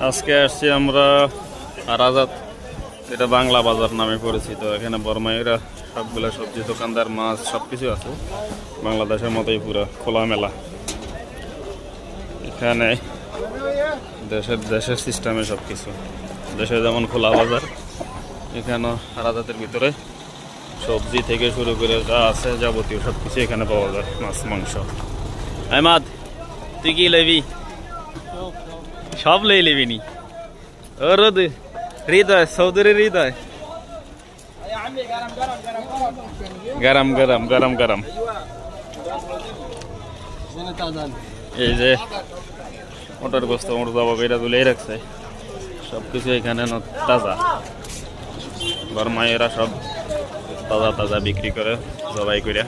আজকে আসছি আমরা রাজাত, এটা বাংলা বাজার নামে পরিচিত। এখানে বর্মাইরা সবগুলো সবজি দোকানদার, মাছ সবকিছু আছে। বাংলাদেশের মতোই পুরো খোলামেলা। এখানে দেশের সিস্টেমে সবকিছু, দেশে যেমন খোলা বাজার, এখানেও রাজাতের ভিতরে সবজি থেকে শুরু করে যা আছে যাবতীয় সবকিছু এখানে পাওয়া যায়। মাছ, মাংস। আহমাদ, তুই কি লেবি? সব লই লেবি নি? ওর হৃদয়, সৌদুরি হৃদয়, গরম গরম গরম গরম। এই যে ওটার গোস্ত মুর্দাবাব এটা তুলেই রাখছে, সবকিছু এখানে তাজা। বর্মাইয়েরা সব তাজা তাজা বিক্রি করে জবাই করে।